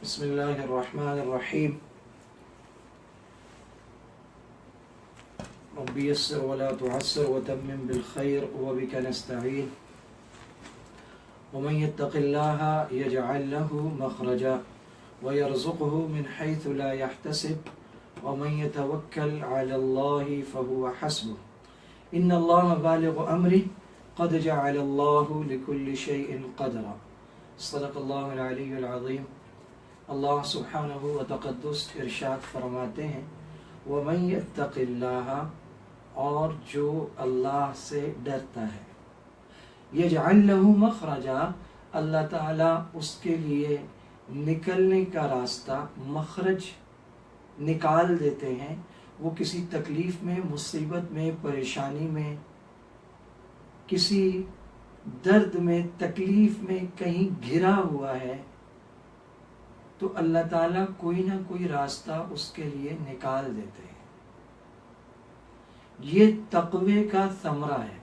بسم اللہ الرحمن الرحیم رب یسر ولا تعسر وتمم بالخیر وبک نستعین ومن يتق الله يجعل له مخرجا ويرزقه من حيث لا يحتسب ومن يتوكل على الله فهو حسبه ان الله بالغ امره قد جعل الله لكل شيء قدرا صدق اللہ العلی العظیم۔ اللہ سبحانہ و تقدس ارشاد فرماتے ہیں وَمَن يَتَّقِ اللَّهَ، اور جو اللہ سے ڈرتا ہے، يَجْعَلْ لَهُ مَخْرَجًا، اللہ تعالیٰ اس کے لیے نکلنے کا راستہ، مخرج نکال دیتے ہیں۔ وہ کسی تکلیف میں، مصیبت میں، پریشانی میں، کسی درد میں، تکلیف میں کہیں گھرا ہوا ہے تو اللہ تعالیٰ کوئی نہ کوئی راستہ اس کے لیے نکال دیتے ہیں۔ یہ تقوی کا ثمرہ ہے۔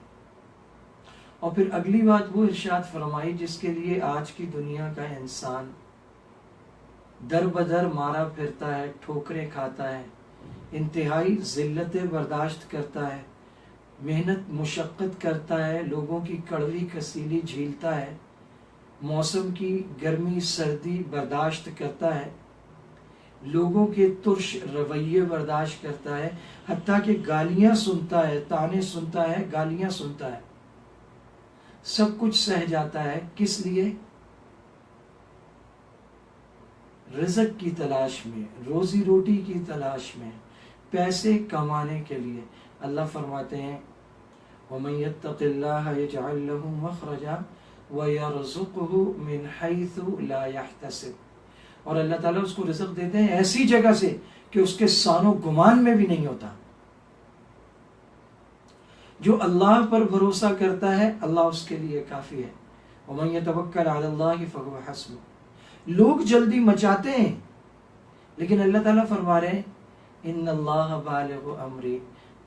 اور پھر اگلی بات وہ ارشاد فرمائی جس کے لیے آج کی دنیا کا انسان در بدر مارا پھرتا ہے، ٹھوکریں کھاتا ہے، انتہائی ذلتیں برداشت کرتا ہے، محنت مشقت کرتا ہے، لوگوں کی کڑوی کسیلی جھیلتا ہے، موسم کی گرمی سردی برداشت کرتا ہے، لوگوں کے ترش رویے برداشت کرتا ہے، حتیٰ کہ گالیاں سنتا ہے، طعنے سنتا ہے، گالیاں سنتا ہے، سب کچھ سہ جاتا ہے۔ کس لیے؟ رزق کی تلاش میں، روزی روٹی کی تلاش میں، پیسے کمانے کے لیے۔ اللہ فرماتے ہیں وَمَن يَتَّقِ اللَّهَ يَجْعَلْ لَهُ مَخْرَجًا وَيَرْزُقْهُ مِنْ حَيْثُ لَا يَحْتَسِبُ، اور اللہ تعالیٰ اس کو رزق دیتے ہیں ایسی جگہ سے کہ اس کے سان و گمان میں بھی نہیں ہوتا۔ جو اللہ پر بھروسہ کرتا ہے اللہ اس کے لیے کافی ہے۔ وَمَن يَتَوَكَّلْ عَلَى اللَّهِ فَهُوَ حَسْبُهُ، لوگ جلدی مچاتے ہیں لیکن اللہ تعالیٰ فرما رہے ہیں إِنَّ اللَّهَ بَالِغُ أَمْرِهِ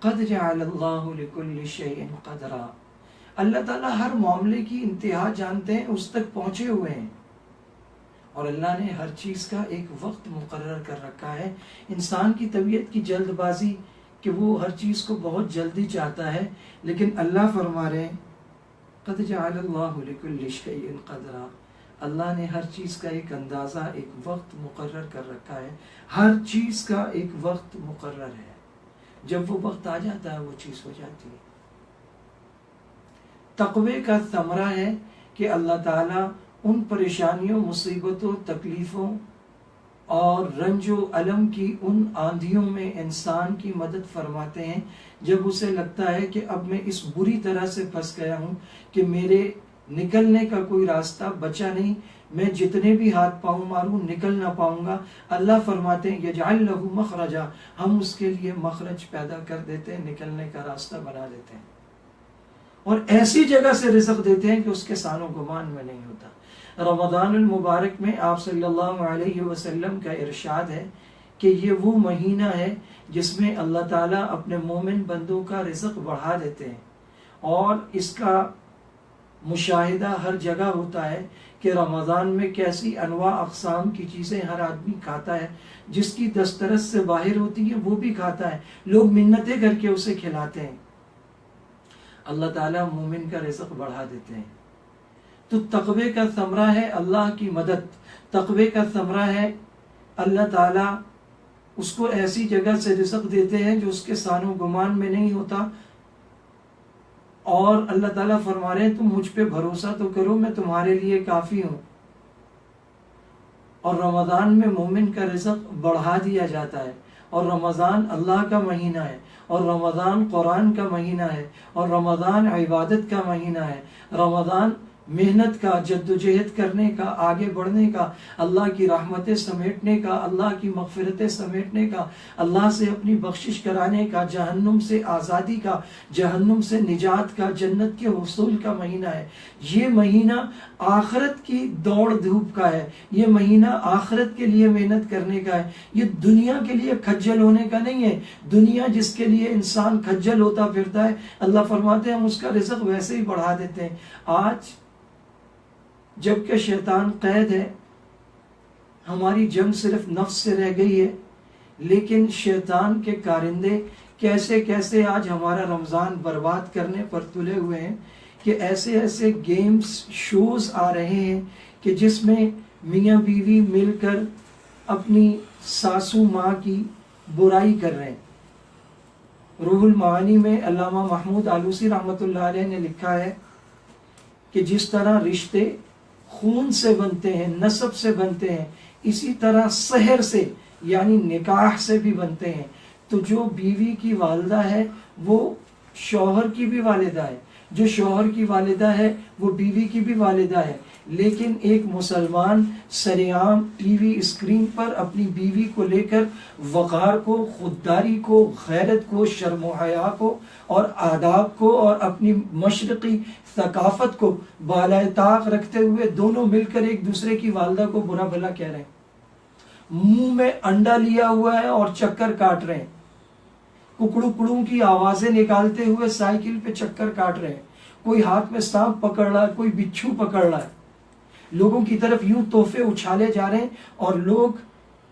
قَدْ جَعَلَ اللَّهُ لِكُلِّ شَيْءٍ قَدْرًا، اللہ تعالیٰ ہر معاملے کی انتہا جانتے ہیں، اس تک پہنچے ہوئے ہیں، اور اللہ نے ہر چیز کا ایک وقت مقرر کر رکھا ہے۔ انسان کی طبیعت کی جلد بازی کہ وہ ہر چیز کو بہت جلدی چاہتا ہے، لیکن اللہ فرما رہے ہیں قَدْ جَعَلَ اللَّهُ لِكُلِّ شَيْءٍ قَدْرًا، اللہ نے ہر چیز کا ایک اندازہ، ایک وقت مقرر کر رکھا ہے۔ ہر چیز کا ایک وقت مقرر ہے، جب وہ وقت آ جاتا ہے وہ چیز ہو جاتی ہے۔ تقوی کا ثمرہ ہے کہ اللہ تعالیٰ ان پریشانیوں، مصیبتوں، تکلیفوں اور رنج و علم کی ان آندھیوں میں انسان کی مدد فرماتے ہیں جب اسے لگتا ہے کہ اب میں اس بری طرح سے پھنس گیا ہوں کہ میرے نکلنے کا کوئی راستہ بچا نہیں، میں جتنے بھی ہاتھ پاؤں ماروں نکل نہ پاؤں گا۔ اللہ فرماتے ہیں یجعل لہ مخرجا، ہم اس کے لیے مخرج پیدا کر دیتے ہیں، نکلنے کا راستہ بنا دیتے ہیں، اور ایسی جگہ سے رزق دیتے ہیں کہ اس کے سان و گمان میں نہیں ہوتا۔ رمضان المبارک میں آپ صلی اللہ علیہ وسلم کا ارشاد ہے کہ یہ وہ مہینہ ہے جس میں اللہ تعالیٰ اپنے مومن بندوں کا رزق بڑھا دیتے ہیں، اور اس کا مشاہدہ ہر جگہ ہوتا ہے کہ رمضان میں کیسی انواع اقسام کی چیزیں ہر آدمی کھاتا ہے، جس کی دسترس سے باہر ہوتی ہے وہ بھی کھاتا ہے، لوگ منتیں کر کے اسے کھلاتے ہیں۔ اللہ تعالیٰ مومن کا رزق بڑھا دیتے ہیں۔ تو تقوی کا ثمرہ ہے اللہ کی مدد، تقوی کا ثمرہ ہے اللہ تعالیٰ اس کو ایسی جگہ سے رزق دیتے ہیں جو اس کے سان و گمان میں نہیں ہوتا، اور اللہ تعالیٰ فرما رہے ہیں تم مجھ پہ بھروسہ تو کرو، میں تمہارے لیے کافی ہوں۔ اور رمضان میں مومن کا رزق بڑھا دیا جاتا ہے، اور رمضان اللہ کا مہینہ ہے، اور رمضان قرآن کا مہینہ ہے، اور رمضان عبادت کا مہینہ ہے، رمضان محنت کا، جد و جہد کرنے کا، آگے بڑھنے کا، اللہ کی رحمتیں سمیٹنے کا، اللہ کی مغفرتیں سمیٹنے کا، اللہ سے اپنی بخشش کرانے کا، جہنم سے آزادی کا، جہنم سے نجات کا، جنت کے حصول کا مہینہ ہے۔ یہ مہینہ آخرت کی دوڑ دھوپ کا ہے، یہ مہینہ آخرت کے لیے محنت کرنے کا ہے، یہ دنیا کے لیے کھجل ہونے کا نہیں ہے۔ دنیا جس کے لیے انسان کھجل ہوتا پھرتا ہے، اللہ فرماتے ہیں ہم اس کا رزق ویسے ہی بڑھا دیتے ہیں۔ آج جبکہ شیطان قید ہے، ہماری جنگ صرف نفس سے رہ گئی ہے، لیکن شیطان کے کارندے کیسے کیسے آج ہمارا رمضان برباد کرنے پر تلے ہوئے ہیں کہ ایسے ایسے گیمز شوز آ رہے ہیں کہ جس میں میاں بیوی مل کر اپنی ساسو ماں کی برائی کر رہے ہیں۔ روح المعانی میں علامہ محمود آلوسی رحمۃ اللہ علیہ نے لکھا ہے کہ جس طرح رشتے خون سے بنتے ہیں، نسب سے بنتے ہیں، اسی طرح سحر سے یعنی نکاح سے بھی بنتے ہیں۔ تو جو بیوی کی والدہ ہے وہ شوہر کی بھی والدہ ہے، جو شوہر کی والدہ ہے وہ بیوی کی بھی والدہ ہے، لیکن ایک مسلمان سریعام ٹی وی اسکرین پر اپنی بیوی کو لے کر وقار کو، خودداری کو، غیرت کو، شرم و حیا کو اور آداب کو اور اپنی مشرقی ثقافت کو بالائے طاق رکھتے ہوئے دونوں مل کر ایک دوسرے کی والدہ کو برا بھلا کہہ رہے ہیں، منہ میں انڈا لیا ہوا ہے اور چکر کاٹ رہے ہیں، ککڑوں کڑوں کی آوازیں نکالتے ہوئے سائیکل پہ چکر کاٹ رہے ہیں، کوئی ہاتھ میں سانپ پکڑ رہا ہے، کوئی بچھو پکڑ رہا ہے، لوگوں کی طرف یوں تحفے اچھالے جا رہے ہیں اور لوگ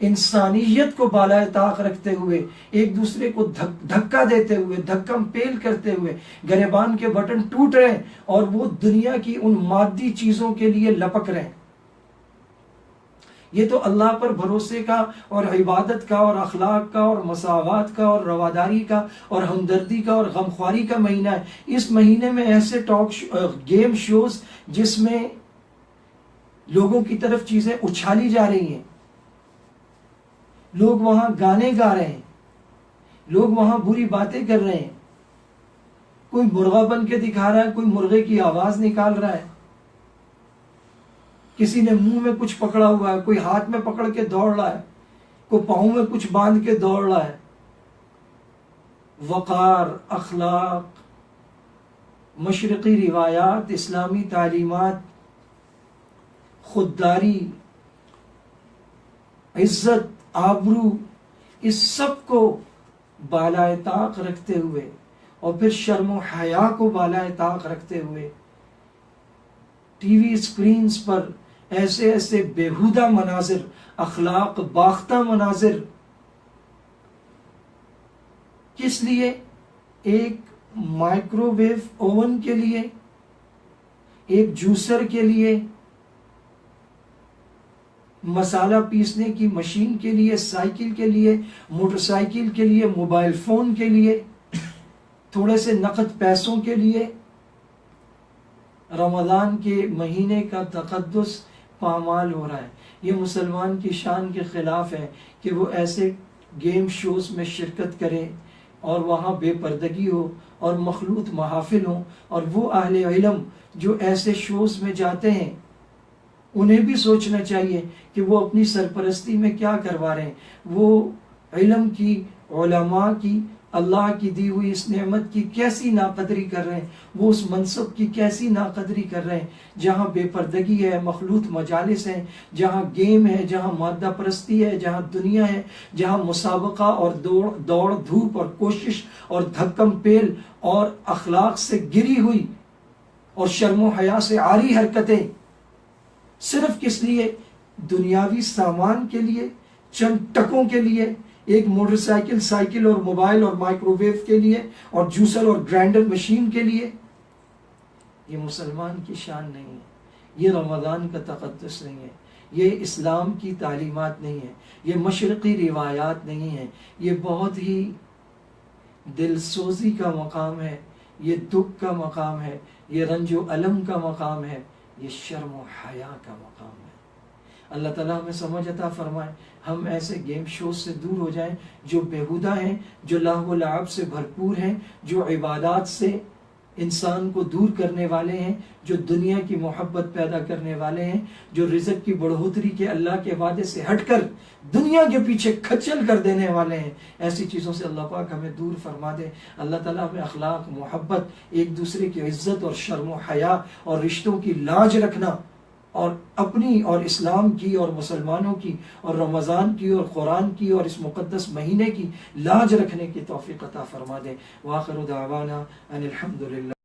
انسانیت کو بالائے طاق رکھتے ہوئے ایک دوسرے کو دھکا دیتے ہوئے، دھکم پیل کرتے ہوئے گریبان کے بٹن ٹوٹ رہے ہیں اور وہ دنیا کی ان مادی چیزوں کے لیے لپک رہے ہیں۔ یہ تو اللہ پر بھروسے کا اور عبادت کا اور اخلاق کا اور مساوات کا اور رواداری کا اور ہمدردی کا اور غمخواری کا مہینہ ہے۔ اس مہینے میں ایسے گیم شوز جس میں لوگوں کی طرف چیزیں اچھالی جا رہی ہیں، لوگ وہاں گانے گا رہے ہیں، لوگ وہاں بری باتیں کر رہے ہیں، کوئی مرغا بن کے دکھا رہا ہے، کوئی مرغے کی آواز نکال رہا ہے، کسی نے منہ میں کچھ پکڑا ہوا ہے، کوئی ہاتھ میں پکڑ کے دوڑ رہا ہے، کوئی پاؤں میں کچھ باندھ کے دوڑ رہا ہے۔ وقار، اخلاق، مشرقی روایات، اسلامی تعلیمات، خودداری، عزت، آبرو، اس سب کو بالائے طاق رکھتے ہوئے اور پھر شرم و حیا کو بالائے طاق رکھتے ہوئے ٹی وی اسکرینز پر ایسے ایسے بیہودہ مناظر، اخلاق باختہ مناظر، کس لیے؟ ایک مائکرو ویو اوون کے لیے، ایک جوسر کے لیے، مسالہ پیسنے کی مشین کے لیے، سائیکل کے لیے، موٹر سائیکل کے لیے، موبائل فون کے لیے، تھوڑے سے نقد پیسوں کے لیے۔ رمضان کے مہینے کا تقدس پامال ہو رہا ہے۔ یہ مسلمان کی شان کے خلاف ہے کہ وہ ایسے گیم شوز میں شرکت کرے اور وہاں بے پردگی ہو اور مخلوط محافل ہوں، اور وہ اہل علم جو ایسے شوز میں جاتے ہیں انہیں بھی سوچنا چاہیے کہ وہ اپنی سرپرستی میں کیا کروا رہے ہیں۔ وہ علم کی، علماء کی، اللہ کی دی ہوئی اس نعمت کی کیسی ناقدری کر رہے ہیں، وہ اس منصب کی کیسی ناقدری کر رہے ہیں جہاں بے پردگی ہے، مخلوط مجالس ہیں، جہاں گیم ہے، جہاں مادہ پرستی ہے، جہاں دنیا ہے، جہاں مسابقہ اور دوڑ دھوپ اور کوشش اور دھکم پیل اور اخلاق سے گری ہوئی اور شرم و حیا سے عاری حرکتیں، صرف کس لیے؟ دنیاوی سامان کے لیے، چند ٹکوں کے لیے، ایک موٹر سائیکل، سائیکل اور موبائل اور مائکرو ویو کے لیے اور جوسر اور گرائنڈر مشین کے لیے۔ یہ مسلمان کی شان نہیں ہے، یہ رمضان کا تقدس نہیں ہے، یہ اسلام کی تعلیمات نہیں ہے، یہ مشرقی روایات نہیں ہے، یہ بہت ہی دل سوزی کا مقام ہے، یہ دکھ کا مقام ہے، یہ رنج و الم کا مقام ہے، یہ شرم و حیا کا مقام ہے۔ اللہ تعالیٰ ہمیں سمجھ عطا فرمائے، ہم ایسے گیم شوز سے دور ہو جائیں جو بیہودہ ہیں، جو لہو و لعب سے بھرپور ہیں، جو عبادات سے انسان کو دور کرنے والے ہیں، جو دنیا کی محبت پیدا کرنے والے ہیں، جو رزق کی بڑھوتری کے اللہ کے وعدے سے ہٹ کر دنیا کے پیچھے کھچل کر دینے والے ہیں۔ ایسی چیزوں سے اللہ پاک ہمیں دور فرما دے۔ اللہ تعالیٰ ہمیں اخلاق، محبت، ایک دوسرے کی عزت اور شرم و حیا اور رشتوں کی لاج رکھنا اور اپنی اور اسلام کی اور مسلمانوں کی اور رمضان کی اور قرآن کی اور اس مقدس مہینے کی لاج رکھنے کی توفیق عطا فرما دے۔ وآخر دعوانا ان الحمدللہ۔